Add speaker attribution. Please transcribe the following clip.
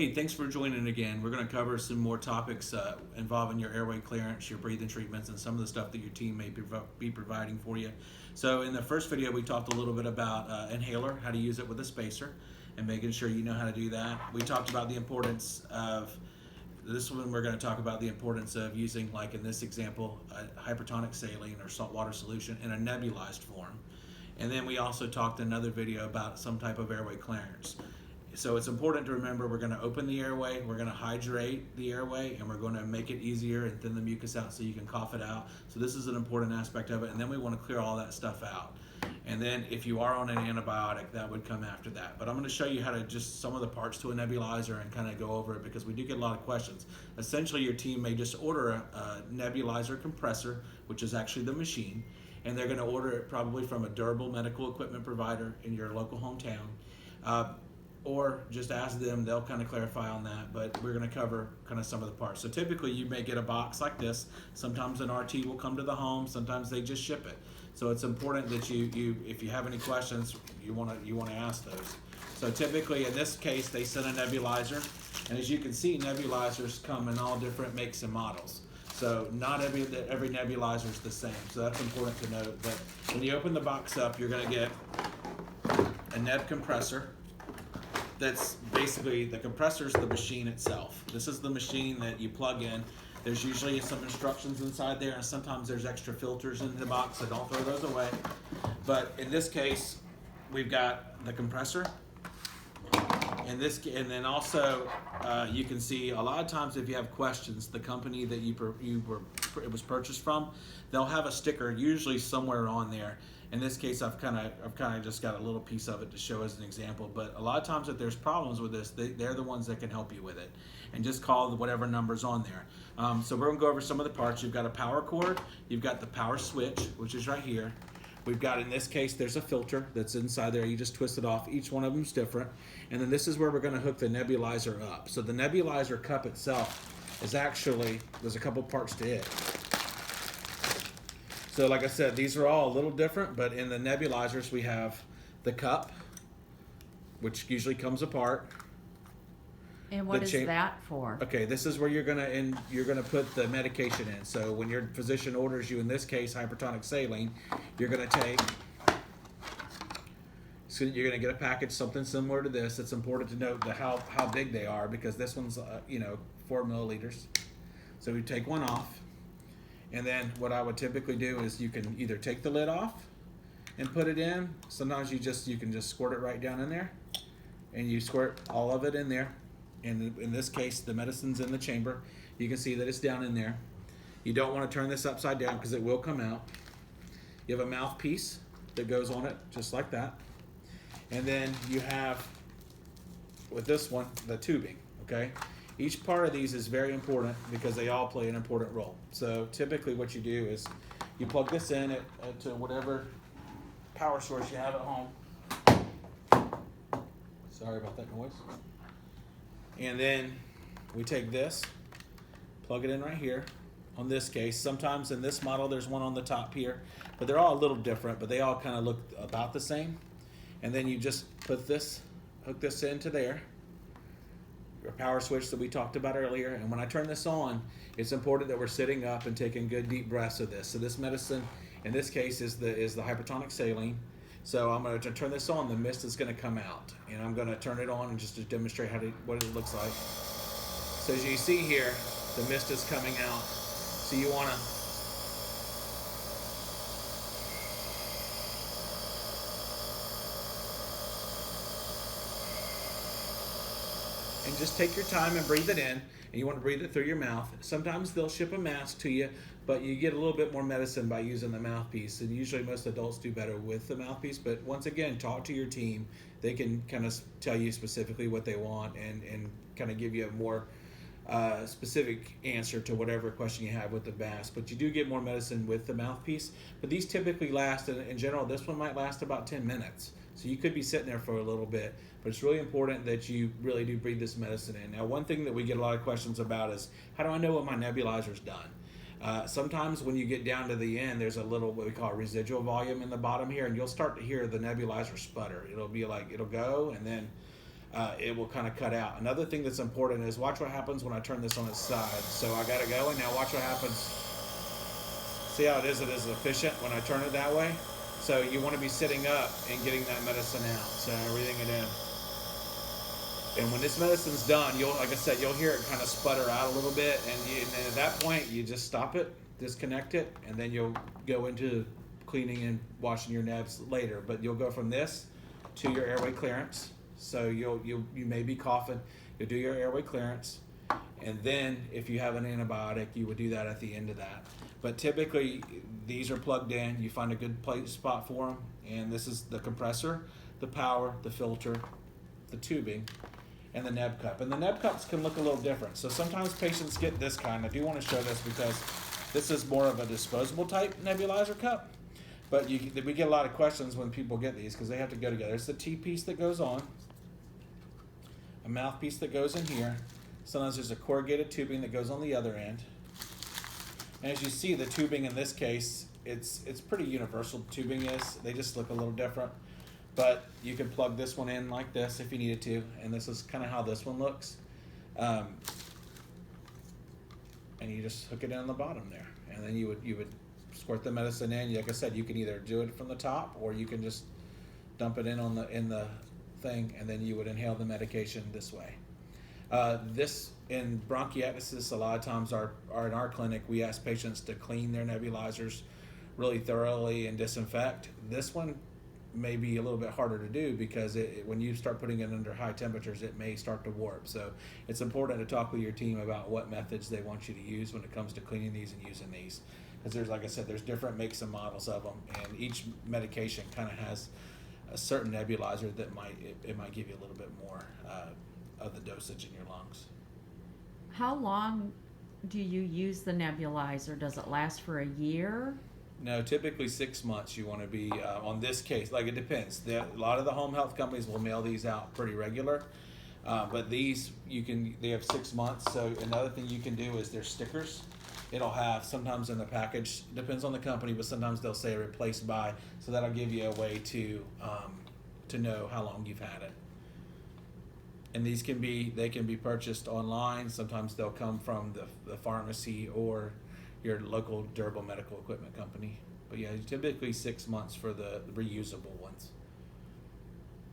Speaker 1: Hey, thanks for joining again. We're going to cover some more topics involving your airway clearance, your breathing treatments, and some of the stuff that your team may be providing for you. So in the first video, we talked a little bit about inhaler, how to use it with a spacer, and making sure you know how to do that. We talked about the importance of, this one we're going to talk about the importance of using, like in this example, a hypertonic saline or saltwater solution in a nebulized form. And then we also talked in another video about some type of airway clearance. So it's important to remember we're going to open the airway, we're going to hydrate the airway, and we're going to make it easier and thin the mucus out so you can cough it out. So this is an important aspect of it, and then we want to clear all that stuff out. And then if you are on an antibiotic, that would come after that. But I'm going to show you how to just some of the parts to a nebulizer and kind of go over it because we do get a lot of questions. Essentially, your team may just order a nebulizer compressor, which is actually the machine, and they're going to order it probably from a durable medical equipment provider in your local hometown. Or just ask them, they'll kind of clarify on that, but we're going to cover kind of some of the parts. So typically you may get a box like this. Sometimes an RT will come to the home, sometimes they just ship it. So it's important that you if you have any questions, you want to ask those. So typically in this case they send a nebulizer, and as you can see, nebulizers come in all different makes and models. So not every nebulizer is the same. So that's important to note. But when you open the box up, you're going to get a neb compressor. That's basically, the compressor is the machine itself. This is the machine that you plug in. There's usually some instructions inside there, and sometimes there's extra filters in the box, so don't throw those away. But in this case, we've got the compressor. And then also, you can see a lot of times if you have questions, the company that it was purchased from, they'll have a sticker usually somewhere on there. In this case, I've kind of just got a little piece of it to show as an example. But a lot of times if there's problems with this, they're the ones that can help you with it. And just call whatever number's on there. So we're going to go over some of the parts. You've got a power cord. You've got the power switch, which is right here. We've got, in this case, there's a filter that's inside there. You just twist it off. Each one of them is different. And then this is where we're going to hook the nebulizer up. So the nebulizer cup itself is actually, there's a couple parts to it. So like I said, these are all a little different, but in the nebulizers we have the cup, which usually comes apart.
Speaker 2: And what is that for?
Speaker 1: Okay, this is where you're gonna put the medication in. So when your physician orders you, in this case, hypertonic saline, you're gonna get a package, something similar to this. It's important to note how big they are because this one's 4 milliliters. So we take one off. And then what I would typically do is you can either take the lid off and put it in. Sometimes you can just squirt it right down in there, and you squirt all of it in there. And in this case, the medicine's in the chamber. You can see that it's down in there. You don't want to turn this upside down because it will come out. You have a mouthpiece that goes on it, just like that. And then you have, with this one, the tubing, okay? Each part of these is very important because they all play an important role. So typically what you do is you plug this in to whatever power source you have at home. Sorry about that noise. And then we take this, plug it in right here. On this case, sometimes in this model there's one on the top here, but they're all a little different, but they all kind of look about the same. And then you just hook this into there. Your power switch that we talked about earlier, and when I turn this on, it's important that we're sitting up and taking good deep breaths of this. So this medicine, in this case, is the hypertonic saline. So I'm going to turn this on. The mist is going to come out, and I'm going to turn it on and just to demonstrate what it looks like. So as you see here, the mist is coming out. So you want to and just take your time and breathe it in, and you want to breathe it through your mouth. Sometimes they'll ship a mask to you, but you get a little bit more medicine by using the mouthpiece, and usually most adults do better with the mouthpiece. But once again, talk to your team. They can kind of tell you specifically what they want and kind of give you a more specific answer to whatever question you have with the mask. But you do get more medicine with the mouthpiece, but these typically last, in general, this one might last about 10 minutes. So you could be sitting there for a little bit, but it's really important that you really do breathe this medicine in. Now, one thing that we get a lot of questions about is, how do I know when my nebulizer's done? Sometimes when you get down to the end, there's a little, what we call residual volume in the bottom here, and you'll start to hear the nebulizer sputter. It'll be like, it'll go, and then it will kind of cut out. Another thing that's important is watch what happens when I turn this on its side. So I got it going. Now watch what happens. See how it is efficient when I turn it that way? So you want to be sitting up and getting that medicine out. So breathing it in. And when this medicine's done, like I said, you'll hear it kind of sputter out a little bit. And then at that point, you just stop it, disconnect it, and then you'll go into cleaning and washing your nebs later. But you'll go from this to your airway clearance. So you may be coughing. You'll do your airway clearance. And then if you have an antibiotic, you would do that at the end of that. But typically, these are plugged in. You find a good spot for them. And this is the compressor, the power, the filter, the tubing, and the neb cup. And the neb cups can look a little different. So sometimes patients get this kind. I do want to show this because this is more of a disposable type nebulizer cup. But we get a lot of questions when people get these because they have to go together. It's the T-piece that goes on, a mouthpiece that goes in here. Sometimes there's a corrugated tubing that goes on the other end. And as you see, the tubing in this case, it's pretty universal. Tubing is. They just look a little different. But you can plug this one in like this if you needed to, and this is kind of how this one looks. And you just hook it in on the bottom there, and then you would squirt the medicine in. Like I said, you can either do it from the top, or you can just dump it in the thing, and then you would inhale the medication this way. This in bronchiectasis, a lot of times are in our clinic, we ask patients to clean their nebulizers really thoroughly and disinfect. This one may be a little bit harder to do because when you start putting it under high temperatures, it may start to warp. So it's important to talk with your team about what methods they want you to use when it comes to cleaning these and using these. Because there's, like I said, there's different makes and models of them, and each medication kind of has a certain nebulizer that might give you a little bit more of the dosage in your lungs.
Speaker 2: How long do you use the nebulizer? Does it last for a year?
Speaker 1: No, typically 6 months you want to be on this case. Like, it depends. A lot of the home health companies will mail these out pretty regular, but these they have 6 months. So another thing you can do is there's stickers. It'll have sometimes in the package, depends on the company, but sometimes they'll say replaced by, so that'll give you a way to know how long you've had it. And these can be purchased online. Sometimes they'll come from the pharmacy or your local durable medical equipment company. But yeah, typically 6 months for the reusable ones.